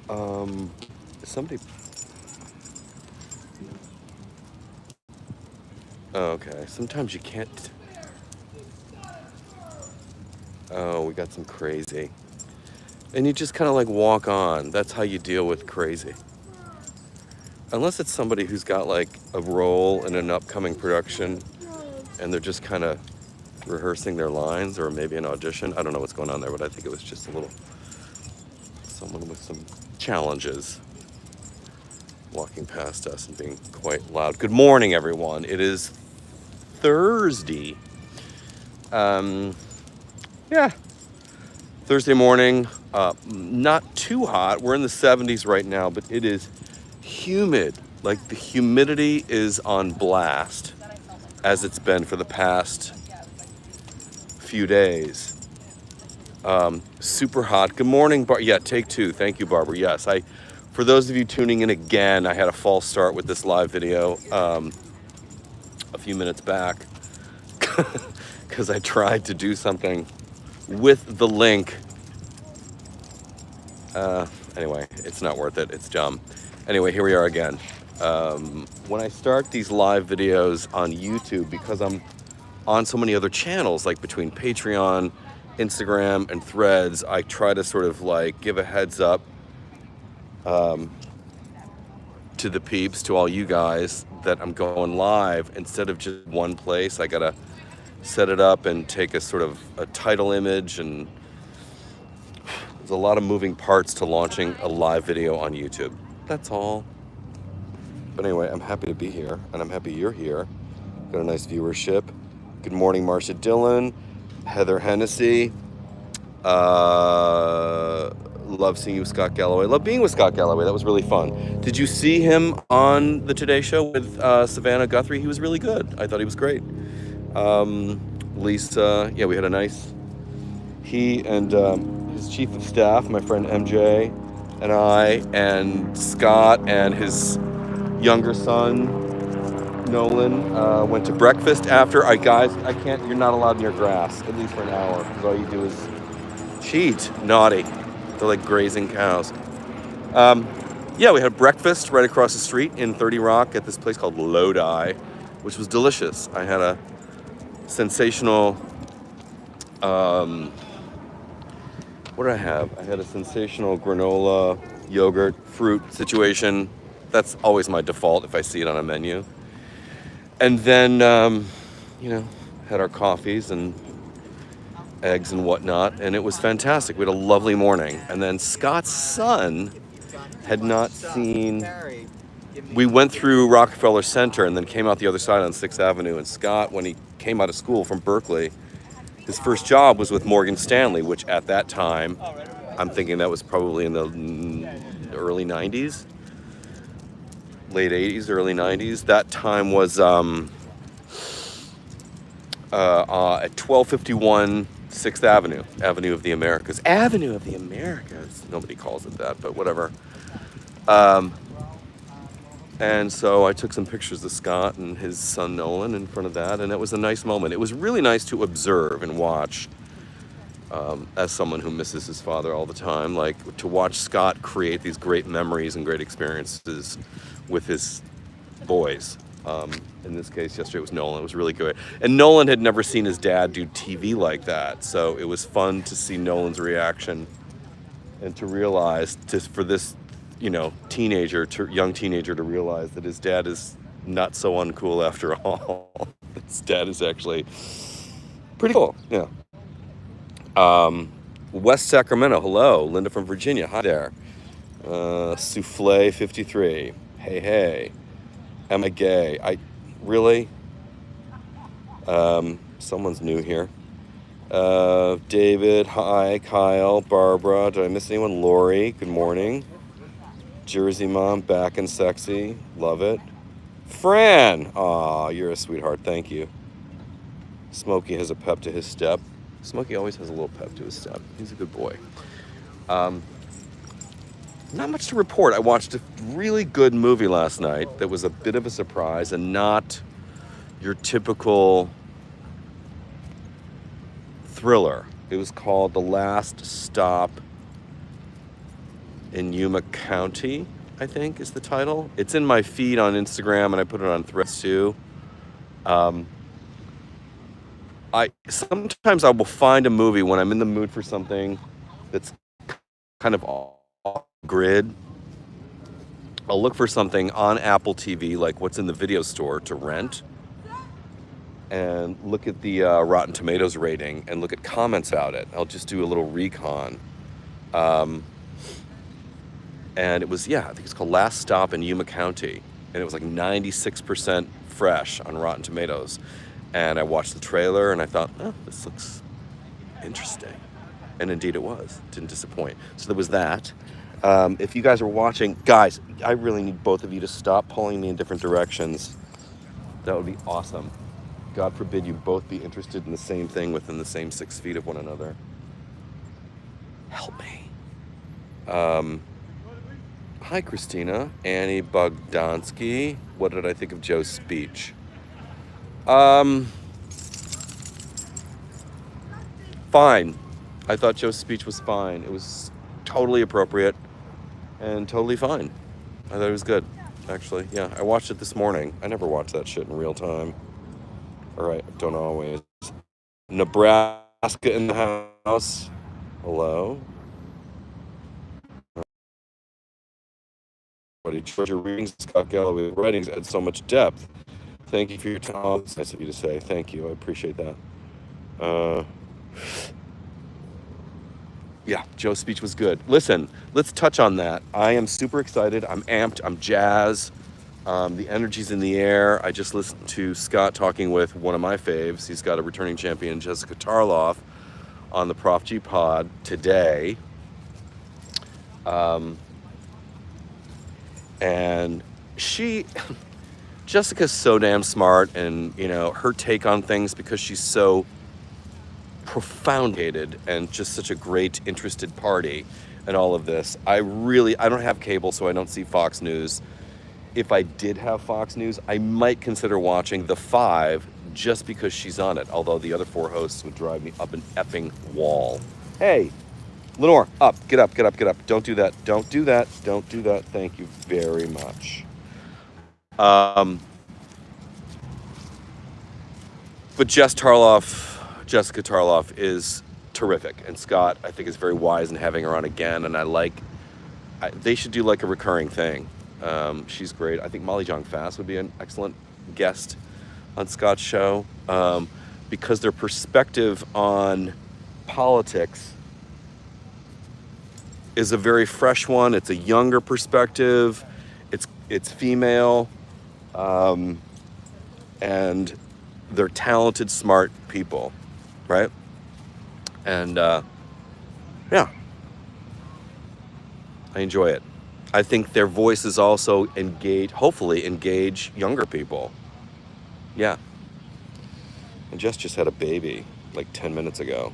Somebody... Oh, okay. Sometimes you can't... Oh, we got some crazy. And you just kind of like walk on. That's how you deal with crazy. Unless it's somebody who's got like a role in an upcoming production and they're just kind of rehearsing their lines, or maybe an audition. I don't know what's going on there, but I think it was just a little... someone with some challenges walking past us and being quite loud. Good morning, everyone. It is Thursday. Yeah, Thursday morning. Not too hot. We're in the 70s right now, but it is humid. Like the humidity is on blast, as it's been for the past few days. Super hot. Good morning, yeah, take two. Thank you, Barbara. Yes, for those of you tuning in again, I had a false start with this live video a few minutes back because I tried to do something with the link. Anyway, it's not worth it. It's dumb. Anyway, here we are again. When I start these live videos on YouTube, because I'm on so many other channels, like between Patreon, Instagram, and Threads, I try to sort of like give a heads up to the peeps, to all you guys, that I'm going live instead of just one place. I gotta set it up and take a sort of a title image, and there's a lot of moving parts to launching a live video on YouTube. That's all. But anyway, I'm happy to be here, and I'm happy you're here. Got a nice viewership. Good morning, Marcia Dillon, Heather Hennessy. Love seeing you with Scott Galloway. Love being with Scott Galloway. That was really fun. Did you see him on the Today Show with Savannah Guthrie? He was really good. I thought he was great. Lisa, yeah, we had a nice... He and his chief of staff, my friend MJ, and I, and Scott and his younger son, Nolan, went to breakfast after. Guys, I can't... You're not allowed near grass, at least for an hour, because all you do is cheat. Naughty. They're like grazing cows. Yeah, we had breakfast right across the street in 30 Rock at this place called Lodi, which was delicious. I had a sensational... what did I have? I had a sensational granola, yogurt, fruit situation. That's always my default if I see it on a menu. And then, had our coffees and eggs and whatnot, and it was fantastic. We had a lovely morning. And then Scott's son had not seen... We went through Rockefeller Center and then came out the other side on 6th Avenue. And Scott, when he came out of school from Berkeley, his first job was with Morgan Stanley, which at that time, I'm thinking that was probably in the early 90s, late 80s, early 90s. That time was at 1251 6th Avenue, Avenue of the Americas. Avenue of the Americas. Nobody calls it that, but whatever. And so I took some pictures of Scott and his son Nolan in front of that, and it was a nice moment. It was really nice to observe and watch, as someone who misses his father all the time, like to watch Scott create these great memories and great experiences with his boys. In this case, yesterday it was Nolan. It was really good. And Nolan had never seen his dad do TV like that, so it was fun to see Nolan's reaction and to realize, for this, young teenager to realize that his dad is not so uncool after all. His dad is actually pretty cool. Yeah. West Sacramento, hello. Linda from Virginia, hi there. Souffle 53, hey. Am I gay? Really? Someone's new here. David, hi. Kyle, Barbara, did I miss anyone? Lori, good morning. Jersey Mom, back and sexy. Love it. Fran! Aw, you're a sweetheart. Thank you. Smokey has a pep to his step. Smokey always has a little pep to his step. He's a good boy. Not much to report. I watched a really good movie last night that was a bit of a surprise and not your typical thriller. It was called The Last Stop in Yuma County, I think is the title. It's in my feed on Instagram, and I put it on Threads too. Um, I sometimes I will find a movie when I'm in the mood for something that's kind of off grid. I'll look for something on Apple TV, like what's in the video store to rent, and look at the Rotten Tomatoes rating and look at comments about it. I'll just do a little recon. Um, and it was, I think it's called Last Stop in Yuma County, and it was like 96% fresh on Rotten Tomatoes. And I watched the trailer and I thought, oh, this looks interesting. And indeed it was. Didn't disappoint. So there was that. If you guys are watching, guys, I really need both of you to stop pulling me in different directions. That would be awesome. God forbid you both be interested in the same thing within the same 6 feet of one another. Help me. Hi, Christina. Annie Bogdansky. What did I think of Joe's speech? Fine. I thought Joe's speech was fine. It was totally appropriate and totally fine. I thought it was good, actually. Yeah, I watched it this morning. I never watch that shit in real time. All right, don't always. Nebraska in the house. Hello. Georgia readings, Scott Galloway writings add so much depth. Thank you for your time. Oh, it's nice of you to say. Thank you. I appreciate that. Yeah, Joe's speech was good. Listen, let's touch on that. I am super excited. I'm amped. I'm jazzed. The energy's in the air. I just listened to Scott talking with one of my faves. He's got a returning champion, Jessica Tarloff, on the Prof G pod today. And Jessica's so damn smart, and her take on things, because she's so profounded and just such a great interested party in all of this. I don't have cable, so I don't see Fox News. If I did have Fox News, I might consider watching The Five just because she's on it, although the other 4 hosts would drive me up an effing wall. Hey, Lenore, up, get up. Don't do that. Thank you very much. But Jessica Tarloff is terrific, and Scott, I think, is very wise in having her on again, and they should do like a recurring thing. She's great. I think Molly Jong Fast would be an excellent guest on Scott's show, because their perspective on politics is a very fresh one. It's a younger perspective. It's female, and they're talented, smart people, right? And yeah, I enjoy it. I think their voices also hopefully engage younger people. Yeah. And Jess just had a baby like 10 minutes ago.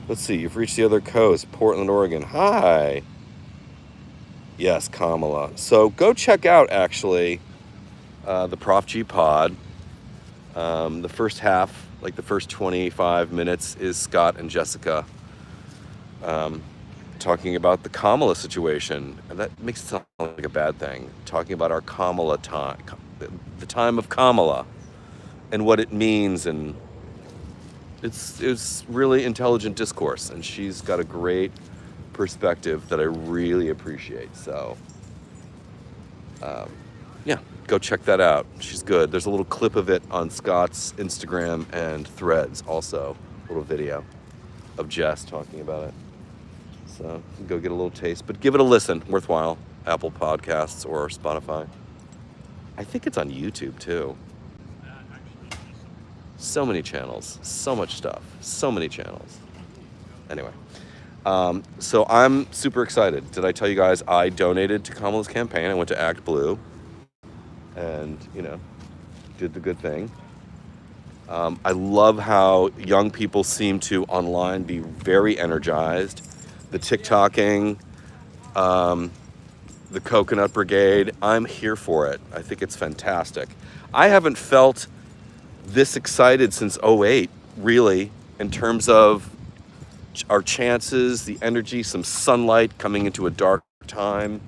Let's see, you've reached the other coast, Portland, Oregon. Hi. Yes, Kamala. So go check out, actually, the Prof G pod. The first half, like the first 25 minutes, is Scott and Jessica talking about the Kamala situation. And that makes it sound like a bad thing. Talking about our Kamala time, the time of Kamala, and what it means, and it's really intelligent discourse, and she's got a great perspective that I really appreciate. So yeah, go check that out. She's good. There's a little clip of it on Scott's Instagram and Threads also, a little video of Jess talking about it. So you can go get a little taste, but give it a listen. Worthwhile. Apple Podcasts or Spotify. I think it's on YouTube too. So many channels, so much stuff, so many channels. Anyway, so I'm super excited. Did I tell you guys I donated to Kamala's campaign? I went to Act Blue and, did the good thing. I love how young people seem to online be very energized. The TikToking, the Coconut Brigade, I'm here for it. I think it's fantastic. I haven't felt this excited since 2008, really, in terms of our chances, the energy, some sunlight coming into a dark time.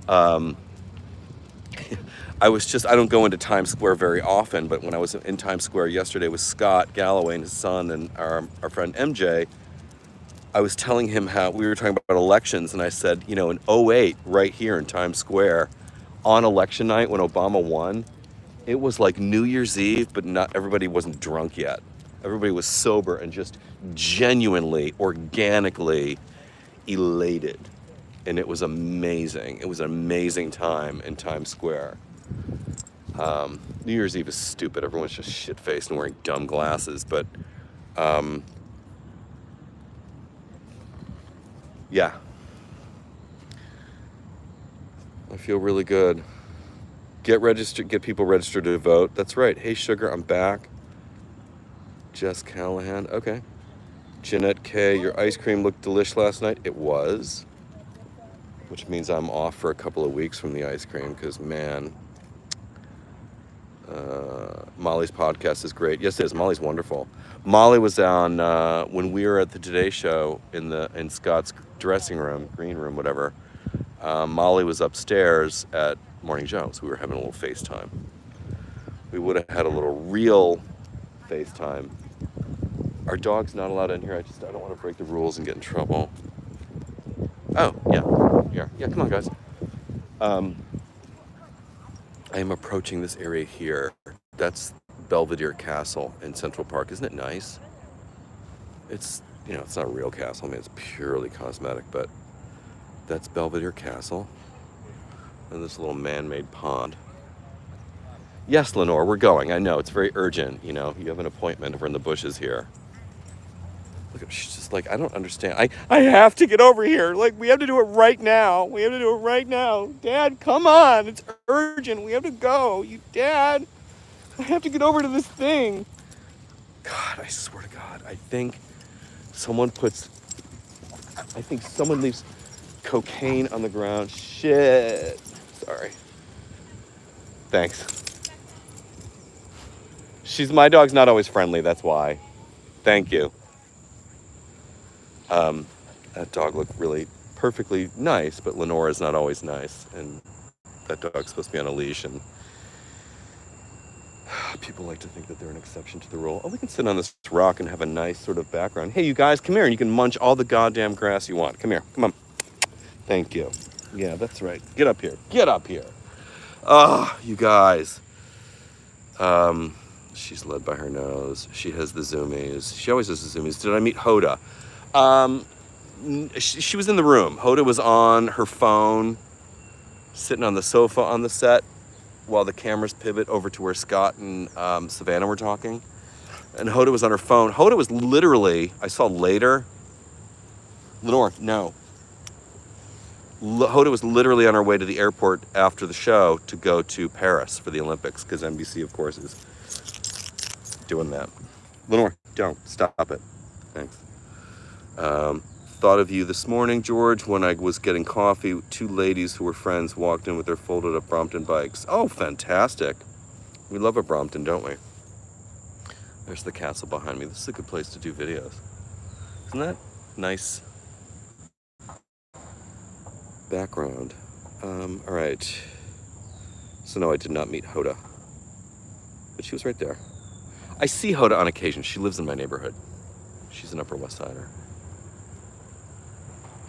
Um, I don't go into Times Square very often, but when I was in Times Square yesterday with Scott Galloway and his son and our friend MJ, I was telling him how we were talking about elections, and I said, you know, in '08, right here in Times Square, on election night when Obama won, it was like New Year's Eve, but not everybody wasn't drunk yet. Everybody was sober and just genuinely, organically elated. And it was amazing. It was an amazing time in Times Square. New Year's Eve is stupid. Everyone's just shit-faced and wearing dumb glasses. But, yeah, I feel really good. Get people registered to vote. That's right. Hey, Sugar, I'm back. Jess Callahan. Okay. Jeanette K, your ice cream looked delish last night. It was. Which means I'm off for a couple of weeks from the ice cream because, man, Molly's podcast is great. Yes, it is. Molly's wonderful. Molly was on when we were at the Today Show in Scott's dressing room, green room, whatever. Molly was upstairs at Morning Joe, so we were having a little FaceTime. We would have had a little real FaceTime. Our dog's not allowed in here. I don't want to break the rules and get in trouble. Oh, yeah, come on, guys. I am approaching this area here. That's Belvedere Castle in Central Park. Isn't it nice? It's, it's not a real castle. I mean, it's purely cosmetic, but that's Belvedere Castle. And this little man-made pond. Yes, Lenore, we're going. I know, it's very urgent. You have an appointment over in the bushes here. Look, she's just like, I don't understand. I have to get over here. Like, we have to do it right now. We have to do it right now. Dad, come on. It's urgent. We have to go. Dad, I have to get over to this thing. God, I swear to God, I think someone leaves cocaine on the ground. Shit. Sorry. Thanks. My dog's not always friendly, that's why. Thank you. That dog looked really perfectly nice, but Lenore is not always nice, and that dog's supposed to be on a leash, and people like to think that they're an exception to the rule. Oh, we can sit on this rock and have a nice sort of background. Hey, you guys, come here, and you can munch all the goddamn grass you want. Come here, come on. Thank you. Yeah, that's right. Get up here. Get up here. Oh, you guys. She's led by her nose. She has the zoomies. She always has the zoomies. Did I meet Hoda? She was in the room. Hoda was on her phone, sitting on the sofa on the set while the cameras pivot over to where Scott and Savannah were talking. And Hoda was on her phone. Hoda was literally, I saw later, Lenore, no. Hoda was literally on her way to the airport after the show to go to Paris for the Olympics, because NBC, of course, is doing that. Lenore, don't. Stop it. Thanks. Thought of you this morning, George, when I was getting coffee. Two ladies who were friends walked in with their folded up Brompton bikes. Oh, fantastic. We love a Brompton, don't we? There's the castle behind me. This is a good place to do videos. Isn't that nice background? All right. So no, I did not meet Hoda, but she was right there. I see Hoda on occasion. She lives in my neighborhood. She's an Upper West Sider.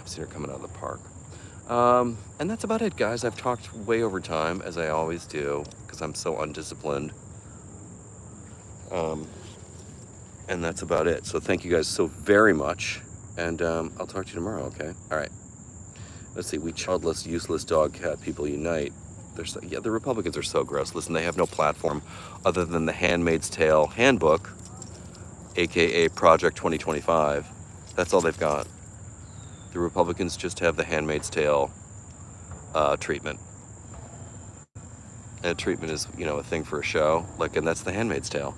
I've seen her coming out of the park. And that's about it, guys. I've talked way over time, as I always do, because I'm so undisciplined. And that's about it. So thank you guys so very much. And I'll talk to you tomorrow, okay? All right. Let's see. We childless, useless dog cat people unite. The Republicans are so gross. Listen, they have no platform other than the Handmaid's Tale handbook, aka Project 2025. That's all they've got. The Republicans just have the Handmaid's Tale treatment. And treatment is, a thing for a show. And that's the Handmaid's Tale.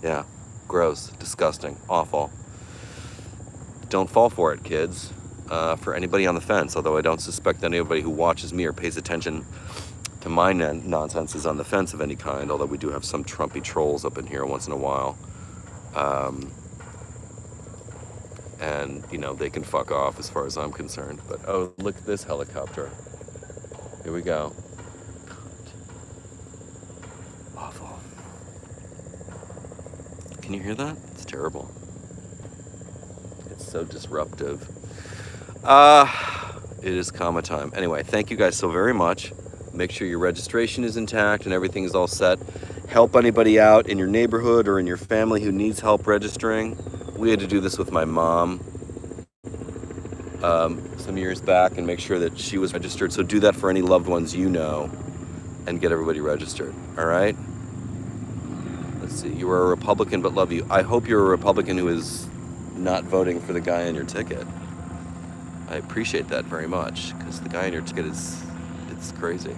Yeah. Gross. Disgusting. Awful. Don't fall for it, kids. For anybody on the fence, although I don't suspect anybody who watches me or pays attention to my nonsense is on the fence of any kind, although we do have some Trumpy trolls up in here once in a while. and they can fuck off as far as I'm concerned. But oh, look at this helicopter. Here we go. Awful. Can you hear that? It's terrible. It's so disruptive. It is comma time. Anyway, thank you guys so very much. Make sure your registration is intact and everything is all set. Help anybody out in your neighborhood or in your family who needs help registering. We had to do this with my mom some years back and make sure that she was registered. So do that for any loved ones you know and get everybody registered. All right? Let's see. You are a Republican but love you. I hope you're a Republican who is not voting for the guy on your ticket. I appreciate that very much because the guy on your ticket it's crazy.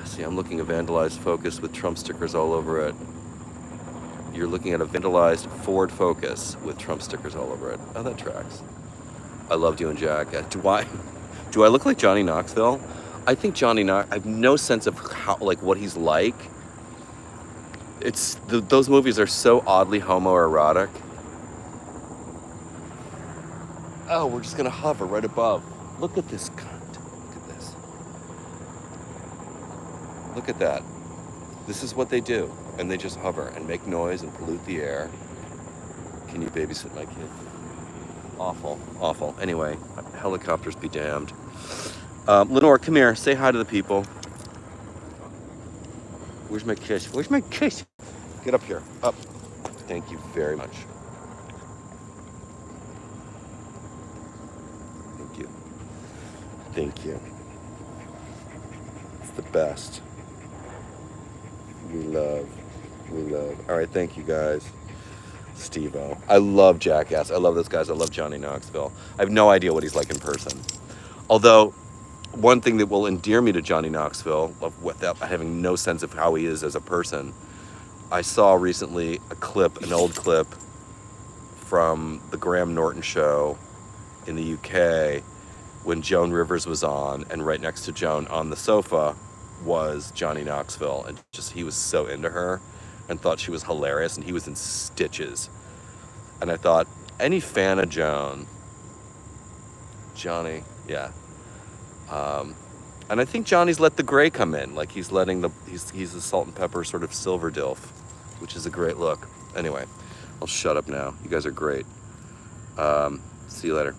See, I'm looking at vandalized Focus with Trump stickers all over it. You're looking at a vandalized Ford Focus with Trump stickers all over it. Oh, that tracks. I loved you and Jack. Do I look like Johnny Knoxville? I think I have no sense of what he's like. Those movies are so oddly homoerotic. Oh, we're just gonna hover right above. Look at this cunt. Look at this. Look at that. This is what they do. And they just hover and make noise and pollute the air. Can you babysit my kid? Awful, awful. Anyway, helicopters be damned. Lenore, come here. Say hi to the people. Where's my kiss? Where's my kiss? Get up here. Up. Thank you very much. Thank you. Thank you. It's the best. We love. All right, thank you guys. Steve-O. I love Jackass. I love those guys. I love Johnny Knoxville. I have no idea what he's like in person. Although, one thing that will endear me to Johnny Knoxville, without having no sense of how he is as a person, I saw recently an old clip from the Graham Norton show in the UK when Joan Rivers was on, and right next to Joan on the sofa was Johnny Knoxville, and he was so into her and thought she was hilarious, and he was in stitches. And I thought, any fan of Johnny, yeah. And I think Johnny's let the gray come in, like he's the salt and pepper sort of silver dilf, which is a great look. Anyway, I'll shut up now. You guys are great. See you later.